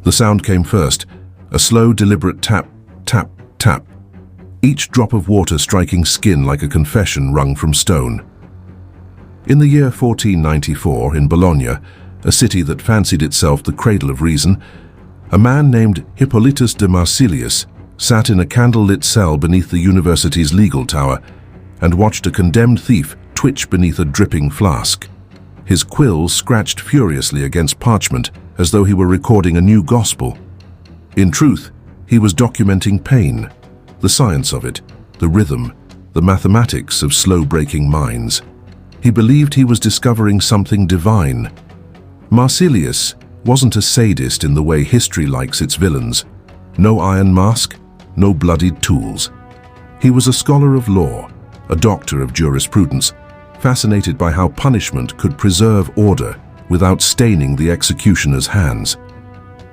The sound came first, a slow, deliberate tap, tap, tap, each drop of water striking skin like a confession wrung from stone. In the year 1494, in Bologna, a city that fancied itself the cradle of reason, a man named Hippolytus de Marsilius sat in a candle-lit cell beneath the university's legal tower and watched a condemned thief twitch beneath a dripping flask. His quills scratched furiously against parchment as though he were recording a new gospel. In truth, he was documenting pain, the science of it, the rhythm, the mathematics of slow-breaking minds. He believed he was discovering something divine. Marsilius wasn't a sadist in the way history likes its villains. No iron mask, no bloodied tools. He was a scholar of law, a doctor of jurisprudence, fascinated by how punishment could preserve order without staining the executioner's hands.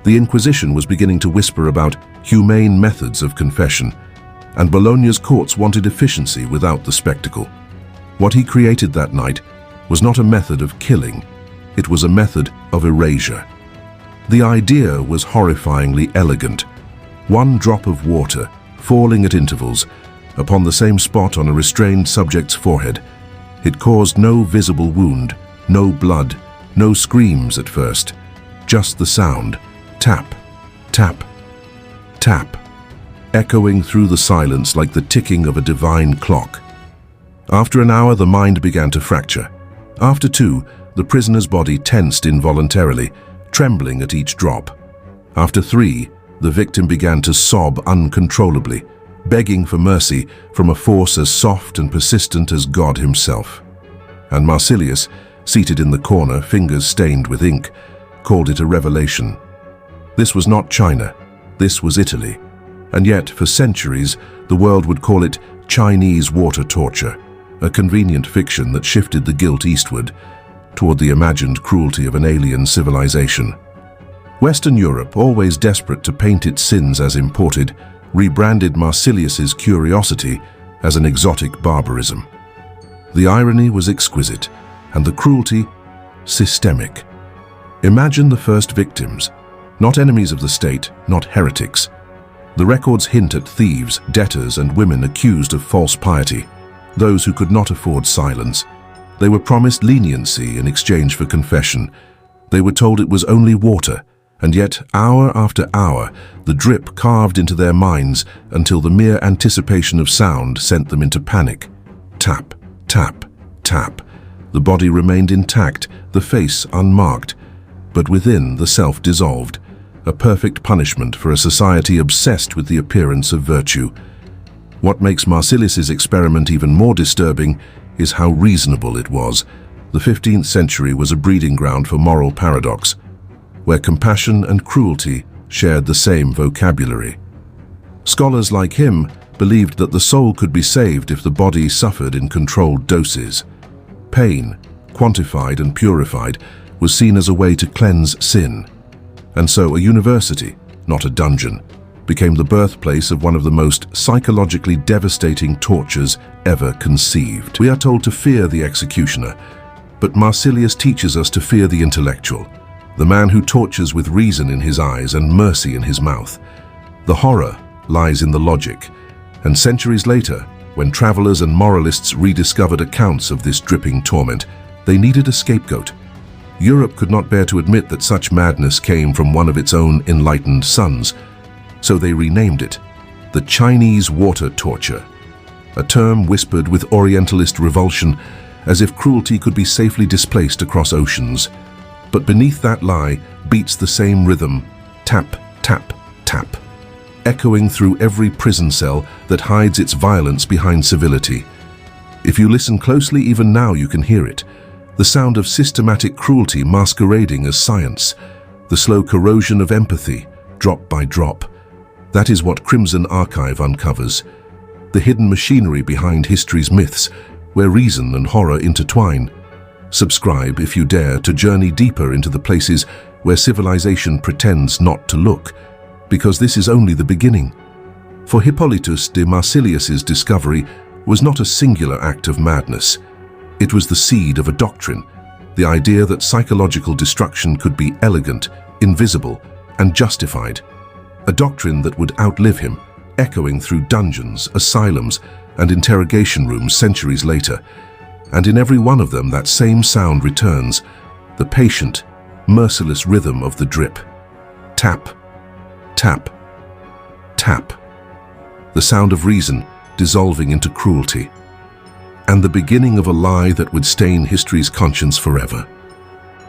The Inquisition was beginning to whisper about humane methods of confession, and Bologna's courts wanted efficiency without the spectacle. What he created that night was not a method of killing, it was a method of erasure. The idea was horrifyingly elegant. One drop of water, falling at intervals, upon the same spot on a restrained subject's forehead. It caused no visible wound, no blood, no screams at first, just the sound, tap, tap, tap, echoing through the silence like the ticking of a divine clock. After an hour, the mind began to fracture. After 2, the prisoner's body tensed involuntarily, trembling at each drop. After 3, the victim began to sob uncontrollably, begging for mercy from a force as soft and persistent as God himself. And Marsilius, seated in the corner, fingers stained with ink, called it a revelation. This was not China, this was Italy. And yet, for centuries, the world would call it Chinese water torture, a convenient fiction that shifted the guilt eastward, toward the imagined cruelty of an alien civilization. Western Europe, always desperate to paint its sins as imported, rebranded Marsilius's curiosity as an exotic barbarism. The irony was exquisite, and the cruelty systemic. Imagine the first victims, not enemies of the state, not heretics. The records hint at thieves, debtors, and women accused of false piety, those who could not afford silence. They were promised leniency in exchange for confession. They were told it was only water, and yet hour after hour, the drip carved into their minds until the mere anticipation of sound sent them into panic. Tap, tap, tap. The body remained intact, the face unmarked, but within the self dissolved, a perfect punishment for a society obsessed with the appearance of virtue. What makes Marsilius's experiment even more disturbing is how reasonable it was. The 15th century was a breeding ground for moral paradox, where compassion and cruelty shared the same vocabulary. Scholars like him believed that the soul could be saved if the body suffered in controlled doses. Pain, quantified and purified, was seen as a way to cleanse sin. And so a university, not a dungeon, became the birthplace of one of the most psychologically devastating tortures ever conceived. We are told to fear the executioner, but Marsilius teaches us to fear the intellectual, the man who tortures with reason in his eyes and mercy in his mouth. The horror lies in the logic, and centuries later, when travelers and moralists rediscovered accounts of this dripping torment, they needed a scapegoat. Europe could not bear to admit that such madness came from one of its own enlightened sons, so they renamed it the Chinese water torture, a term whispered with Orientalist revulsion, as if cruelty could be safely displaced across oceans. But beneath that lie beats the same rhythm, tap, tap, tap, echoing through every prison cell that hides its violence behind civility. If you listen closely, even now you can hear it, the sound of systematic cruelty masquerading as science, the slow corrosion of empathy, drop by drop. That is what Crimson Archive uncovers, the hidden machinery behind history's myths, where reason and horror intertwine. Subscribe, if you dare, to journey deeper into the places where civilization pretends not to look, because this is only the beginning. For Hippolytus de Marsilius's discovery was not a singular act of madness. It was the seed of a doctrine, the idea that psychological destruction could be elegant, invisible, and justified. A doctrine that would outlive him, echoing through dungeons, asylums, and interrogation rooms centuries later. And in every one of them, that same sound returns, the patient, merciless rhythm of the drip. Tap, tap, tap. The sound of reason dissolving into cruelty. And the beginning of a lie that would stain history's conscience forever.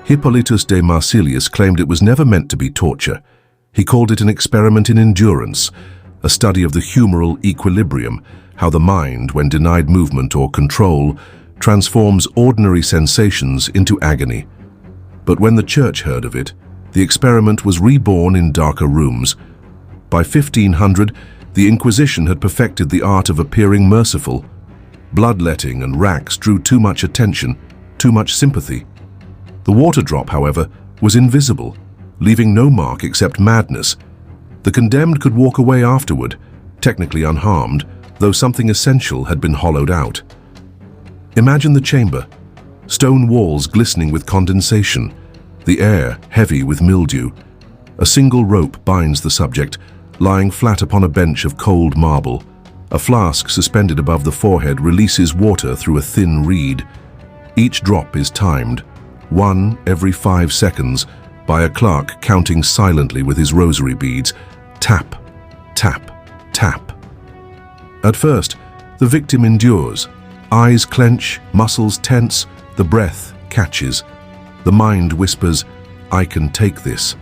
Hippolytus de Marsilius claimed it was never meant to be torture. He called it an experiment in endurance, a study of the humoral equilibrium, how the mind, when denied movement or control, transforms ordinary sensations into agony. But when the church heard of it, the experiment was reborn in darker rooms. By 1500, the Inquisition had perfected the art of appearing merciful. Bloodletting and racks drew too much attention, too much sympathy. The water drop, however, was invisible, leaving no mark except madness. The condemned could walk away afterward, technically unharmed, though something essential had been hollowed out. Imagine the chamber, stone walls glistening with condensation, the air heavy with mildew. A single rope binds the subject, lying flat upon a bench of cold marble. A flask suspended above the forehead releases water through a thin reed. Each drop is timed, 1 every 5 seconds, by a clerk counting silently with his rosary beads. Tap, tap, tap. At first, the victim endures. Eyes clench, muscles tense, the breath catches. The mind whispers, "I can take this."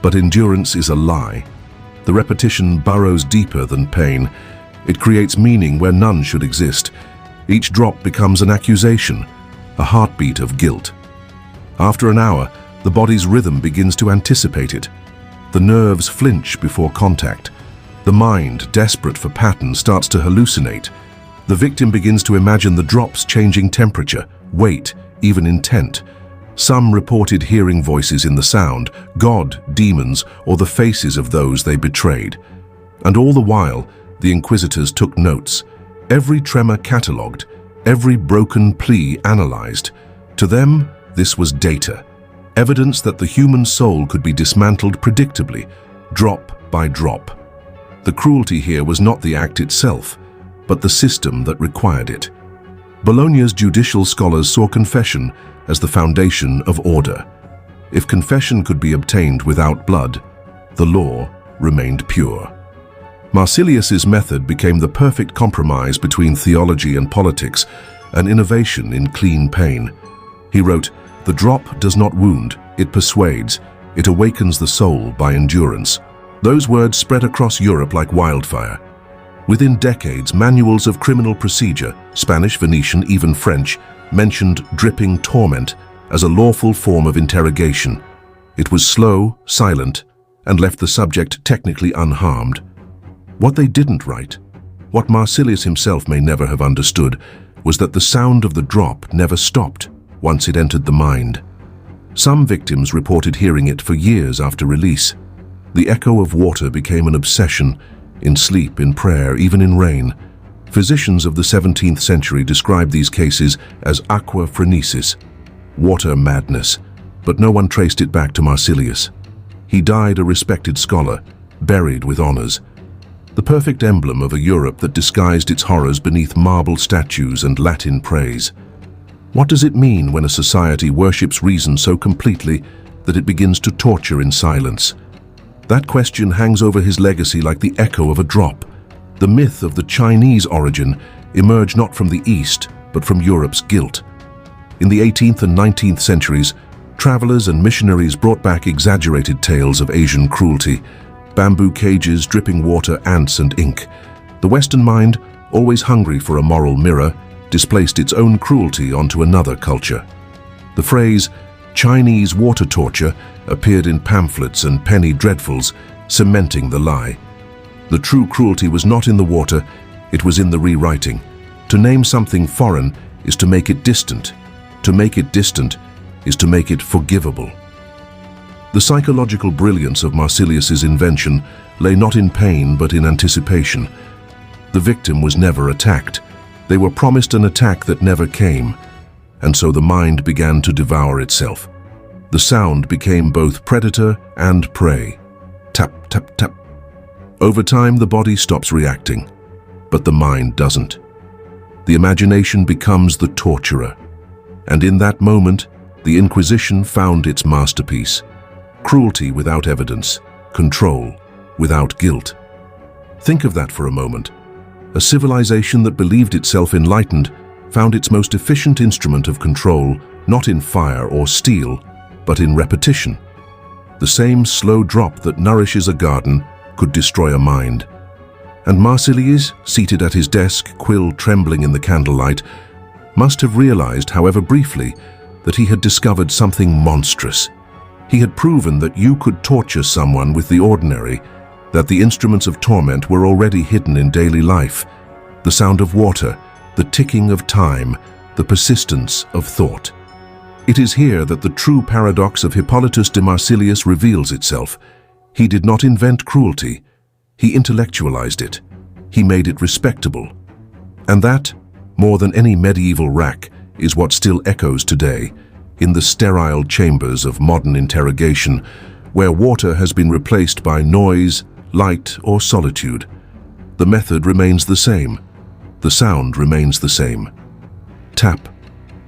But endurance is a lie. The repetition burrows deeper than pain. It creates meaning where none should exist. Each drop becomes an accusation, a heartbeat of guilt. After an hour, the body's rhythm begins to anticipate it. The nerves flinch before contact. The mind, desperate for pattern, starts to hallucinate. The victim begins to imagine the drops changing temperature, weight, even intent. Some reported hearing voices in the sound, God, demons, or the faces of those they betrayed. And all the while, the inquisitors took notes. Every tremor catalogued, every broken plea analyzed. To them, this was data. Evidence that the human soul could be dismantled predictably, drop by drop. The cruelty here was not the act itself, but the system that required it. Bologna's judicial scholars saw confession as the foundation of order. If confession could be obtained without blood, the law remained pure. Marsilius's method became the perfect compromise between theology and politics, an innovation in clean pain. He wrote, "The drop does not wound, it persuades. It awakens the soul by endurance." Those words spread across Europe like wildfire. Within decades, manuals of criminal procedure, Spanish, Venetian, even French, mentioned dripping torment as a lawful form of interrogation. It was slow, silent, and left the subject technically unharmed. What they didn't write, what Marsilius himself may never have understood, was that the sound of the drop never stopped once it entered the mind. Some victims reported hearing it for years after release. The echo of water became an obsession, in sleep, in prayer, even in rain. Physicians of the 17th century described these cases as aqua phrenesis, water madness, but no one traced it back to Marsilius. He died a respected scholar, buried with honors. The perfect emblem of a Europe that disguised its horrors beneath marble statues and Latin praise. What does it mean when a society worships reason so completely that it begins to torture in silence? That question hangs over his legacy like the echo of a drop. The myth of the Chinese origin emerged not from the East, but from Europe's guilt. In the 18th and 19th centuries, travelers and missionaries brought back exaggerated tales of Asian cruelty, bamboo cages, dripping water, ants, and ink. The Western mind, always hungry for a moral mirror, displaced its own cruelty onto another culture. The phrase, Chinese water torture, appeared in pamphlets and penny dreadfuls, cementing the lie. The true cruelty was not in the water, it was in the rewriting. To name something foreign is to make it distant. To make it distant is to make it forgivable. The psychological brilliance of Marsilius's invention lay not in pain but in anticipation. The victim was never attacked. They were promised an attack that never came, and so the mind began to devour itself. The sound became both predator and prey. tap, tap, tap. Over time, the body stops reacting, but the mind doesn't. The imagination becomes the torturer. And in that moment, the Inquisition found its masterpiece: cruelty without evidence, control without guilt. Think of that for a moment. A civilization that believed itself enlightened found its most efficient instrument of control not in fire or steel, but in repetition. The same slow drop that nourishes a garden could destroy a mind. And Marsilius, seated at his desk, quill trembling in the candlelight, must have realized, however briefly, that he had discovered something monstrous. He had proven that you could torture someone with the ordinary, that the instruments of torment were already hidden in daily life: the sound of water, the ticking of time, the persistence of thought. It is here that the true paradox of Hippolytus de Marsilius reveals itself. He did not invent cruelty. He intellectualized it. He made it respectable. And that, more than any medieval rack, is what still echoes today, in the sterile chambers of modern interrogation, where water has been replaced by noise, light, or solitude. The method remains the same. The sound remains the same. Tap,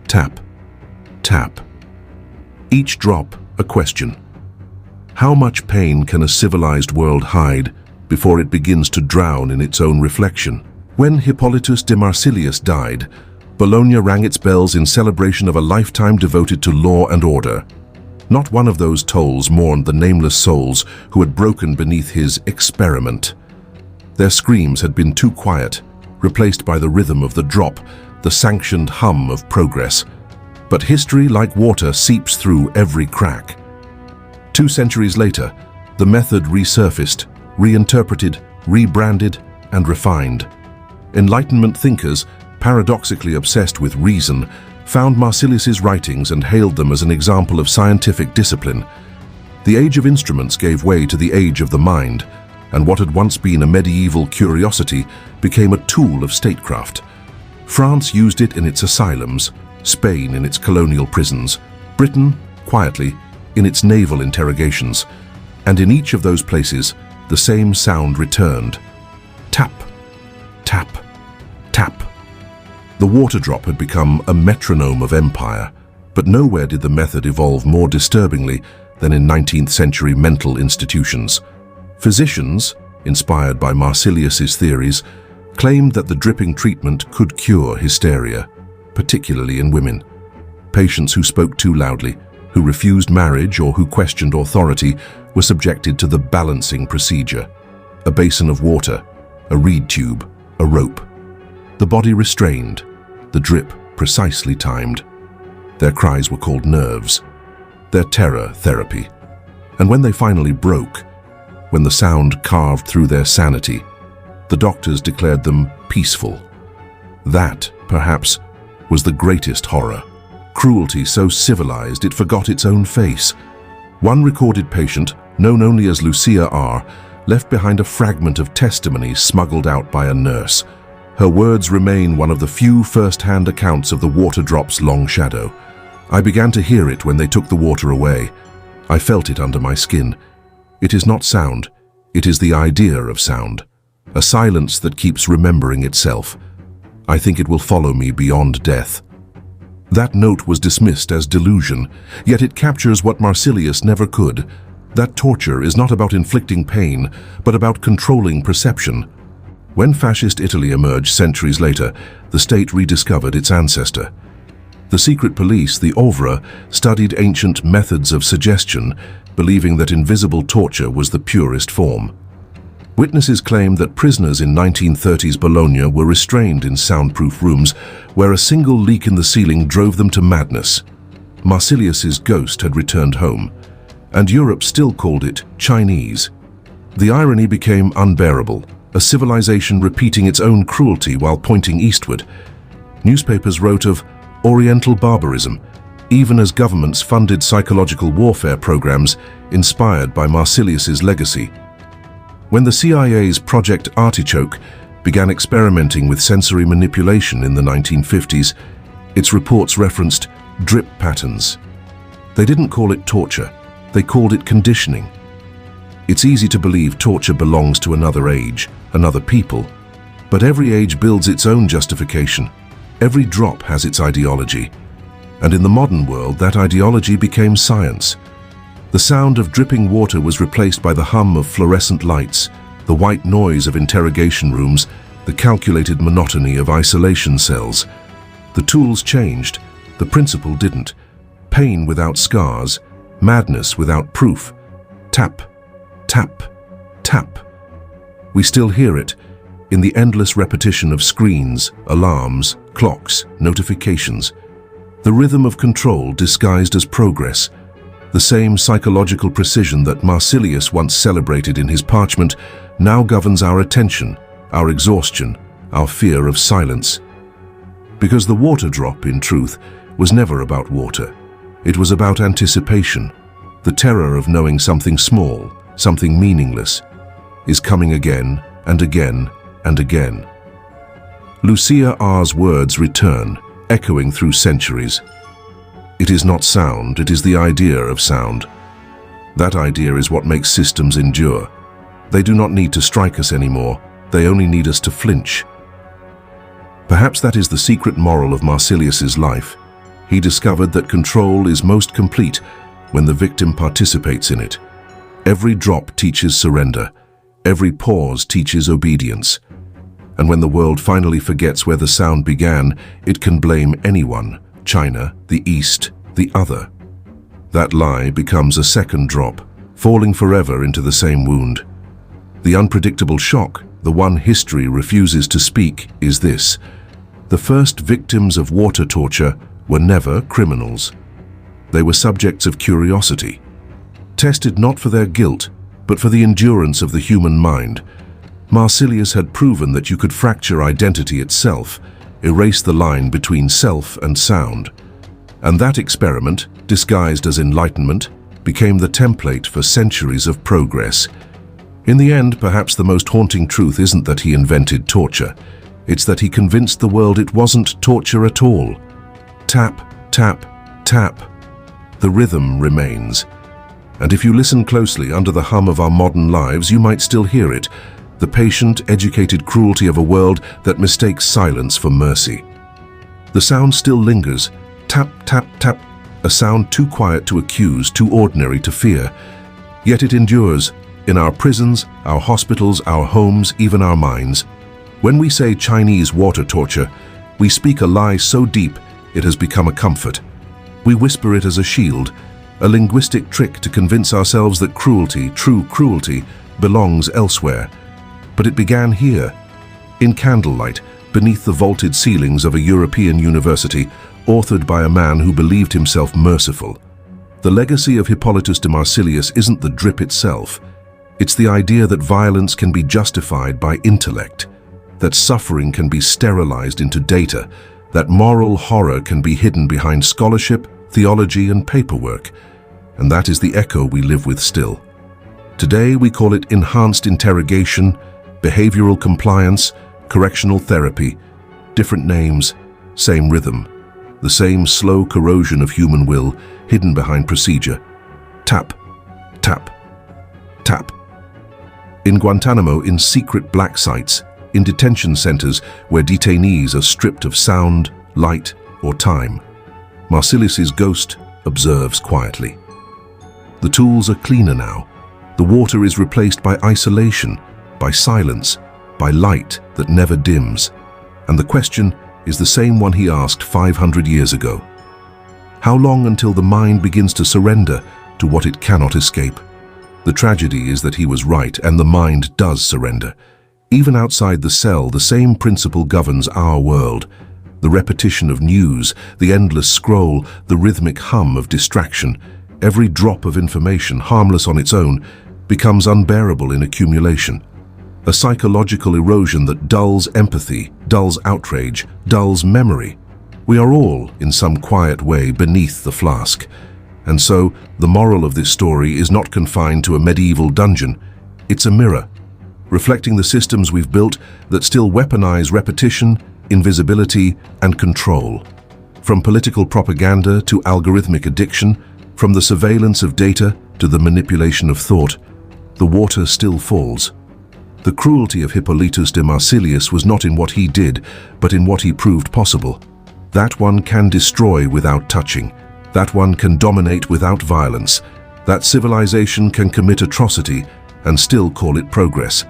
tap, tap. Each drop a question. How much pain can a civilized world hide before it begins to drown in its own reflection? When Hippolytus de Marsilius died, Bologna rang its bells in celebration of a lifetime devoted to law and order. Not one of those tolls mourned the nameless souls who had broken beneath his experiment. Their screams had been too quiet, replaced by the rhythm of the drop, the sanctioned hum of progress. But history, like water, seeps through every crack. 2 centuries later, the method resurfaced, reinterpreted, rebranded, and refined. Enlightenment thinkers, paradoxically obsessed with reason, found Marsilius's writings and hailed them as an example of scientific discipline. The age of instruments gave way to the age of the mind, and what had once been a medieval curiosity became a tool of statecraft. France used it in its asylums, Spain in its colonial prisons, Britain, quietly, in its naval interrogations. And in each of those places, the same sound returned: tap, tap, tap. The water drop had become a metronome of empire, but nowhere did the method evolve more disturbingly than in 19th century mental institutions. Physicians, inspired by Marsilius's theories, claimed that the dripping treatment could cure hysteria, particularly in women. Patients who spoke too loudly, who refused marriage, or who questioned authority were subjected to the balancing procedure: a basin of water, a reed tube, a rope. The body restrained, the drip precisely timed. Their cries were called nerves, their terror therapy. And when they finally broke, when the sound carved through their sanity, the doctors declared them peaceful. That, perhaps, was the greatest horror. Cruelty so civilized it forgot its own face. One recorded patient, known only as Lucia R., left behind a fragment of testimony smuggled out by a nurse. Her words remain one of the few first-hand accounts of the water drop's long shadow. I began to hear it when they took the water away. I felt it under my skin. It is not sound, it is the idea of sound. A silence that keeps remembering itself. I think it will follow me beyond death. That note was dismissed as delusion, yet it captures what Marsilius never could. That torture is not about inflicting pain, but about controlling perception. When fascist Italy emerged centuries later, the state rediscovered its ancestor. The secret police, the Ovra, studied ancient methods of suggestion, believing that invisible torture was the purest form. Witnesses claimed that prisoners in 1930s Bologna were restrained in soundproof rooms where a single leak in the ceiling drove them to madness. Marsilius's ghost had returned home, and Europe still called it Chinese. The irony became unbearable, a civilization repeating its own cruelty while pointing eastward. Newspapers wrote of Oriental barbarism, even as governments funded psychological warfare programs inspired by Marsilius's legacy. When the CIA's Project Artichoke began experimenting with sensory manipulation in the 1950s, its reports referenced drip patterns. They didn't call it torture, they called it conditioning. It's easy to believe torture belongs to another age, another people. But every age builds its own justification. Every drop has its ideology. And in the modern world, that ideology became science. The sound of dripping water was replaced by the hum of fluorescent lights, the white noise of interrogation rooms, the calculated monotony of isolation cells. The tools changed, the principle didn't. Pain without scars, madness without proof. Tap, tap, tap. We still hear it in the endless repetition of screens, alarms, clocks, notifications. The rhythm of control disguised as progress. The same psychological precision that Marsilius once celebrated in his parchment now governs our attention, our exhaustion, our fear of silence. Because the water drop, in truth, was never about water. It was about anticipation, the terror of knowing something small, something meaningless, is coming again and again and again. Lucia R's words return, echoing through centuries. It is not sound, it is the idea of sound. That idea is what makes systems endure. They do not need to strike us anymore, they only need us to flinch. Perhaps that is the secret moral of Marsilius's life. He discovered that control is most complete when the victim participates in it. Every drop teaches surrender, every pause teaches obedience. And when the world finally forgets where the sound began, it can blame anyone. China, the East, the other. That lie becomes a second drop, falling forever into the same wound. The unpredictable shock, the one history refuses to speak, is this: the first victims of water torture were never criminals. They were subjects of curiosity, tested not for their guilt, but for the endurance of the human mind. Marsilius had proven that you could fracture identity itself, erase the line between self and sound. And that experiment, disguised as enlightenment, became the template for centuries of progress. In the end, perhaps the most haunting truth isn't that he invented torture. It's that he convinced the world it wasn't torture at all. Tap, tap, tap. The rhythm remains. And if you listen closely under the hum of our modern lives, you might still hear it. The patient, educated cruelty of a world that mistakes silence for mercy. The sound still lingers. Tap, tap, tap. A sound too quiet to accuse, too ordinary to fear. Yet it endures. In our prisons, our hospitals, our homes, even our minds. When we say Chinese water torture, we speak a lie so deep it has become a comfort. We whisper it as a shield, a linguistic trick to convince ourselves that cruelty, true cruelty, belongs elsewhere. But it began here, in candlelight, beneath the vaulted ceilings of a European university, authored by a man who believed himself merciful. The legacy of Hippolytus de Marsilius isn't the drip itself. It's the idea that violence can be justified by intellect, that suffering can be sterilized into data, that moral horror can be hidden behind scholarship, theology, and paperwork. And that is the echo we live with still. Today we call it enhanced interrogation, behavioral compliance, correctional therapy. Different names, same rhythm. The same slow corrosion of human will hidden behind procedure. Tap, tap, tap. In Guantanamo, in secret black sites, in detention centers where detainees are stripped of sound, light, or time, Marsilius's ghost observes quietly. The tools are cleaner now. The water is replaced by isolation, by silence, by light that never dims. And the question is the same one he asked 500 years ago. How long until the mind begins to surrender to what it cannot escape? The tragedy is that he was right, and the mind does surrender. Even outside the cell, the same principle governs our world. The repetition of news, the endless scroll, the rhythmic hum of distraction. Every drop of information, harmless on its own, becomes unbearable in accumulation. A psychological erosion that dulls empathy, dulls outrage, dulls memory. We are all, in some quiet way, beneath the flask. And so, the moral of this story is not confined to a medieval dungeon. It's a mirror, reflecting the systems we've built that still weaponize repetition, invisibility, and control. From political propaganda to algorithmic addiction, from the surveillance of data to the manipulation of thought, the water still falls. The cruelty of Hippolytus de Marsilius was not in what he did, but in what he proved possible. That one can destroy without touching. That one can dominate without violence. That civilization can commit atrocity and still call it progress.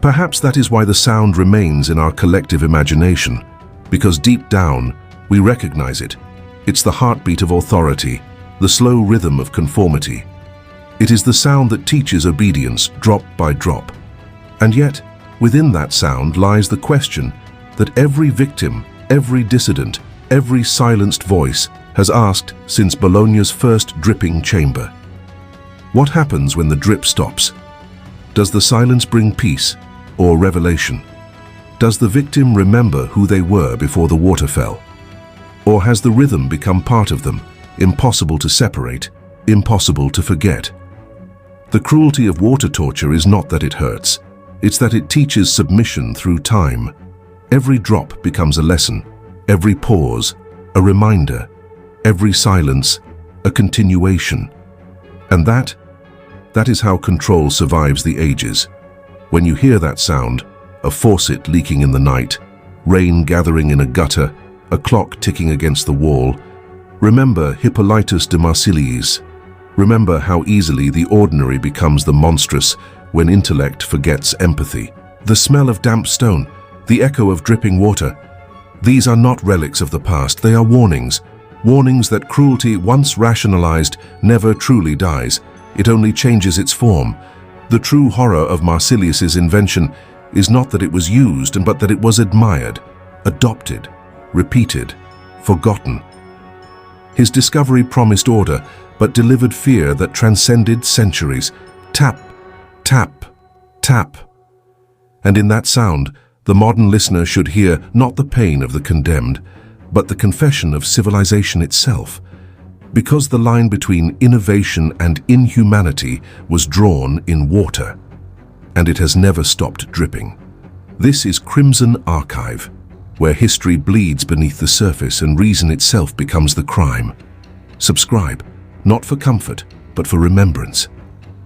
Perhaps that is why the sound remains in our collective imagination, because deep down, we recognize it. It's the heartbeat of authority, the slow rhythm of conformity. It is the sound that teaches obedience, drop by drop. And yet, within that sound lies the question that every victim, every dissident, every silenced voice has asked since Bologna's first dripping chamber. What happens when the drip stops? Does the silence bring peace or revelation? Does the victim remember who they were before the water fell? Or has the rhythm become part of them, impossible to separate, impossible to forget? The cruelty of water torture is not that it hurts, it's that it teaches submission through time. Every drop becomes a lesson, every pause, a reminder, every silence, a continuation. And that is how control survives the ages. When you hear that sound, a faucet leaking in the night, rain gathering in a gutter, a clock ticking against the wall, remember Hippolytus de Marsilius. Remember how easily the ordinary becomes the monstrous when intellect forgets empathy. The smell of damp stone, the echo of dripping water. These are not relics of the past, they are warnings. Warnings that cruelty, once rationalized, never truly dies. It only changes its form. The true horror of Marsilius's invention is not that it was used, but that it was admired, adopted, repeated, forgotten. His discovery promised order, but delivered fear that transcended centuries. Tap, tap, tap. And in that sound, the modern listener should hear not the pain of the condemned, but the confession of civilization itself. Because the line between innovation and inhumanity was drawn in water, and it has never stopped dripping. This is Crimson Archive, where history bleeds beneath the surface and reason itself becomes the crime. Subscribe, not for comfort, but for remembrance.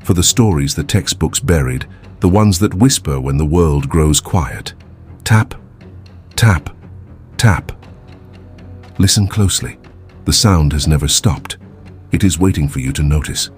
For the stories the textbooks buried, the ones that whisper when the world grows quiet. Tap, tap, tap. Listen closely. The sound has never stopped. It is waiting for you to notice.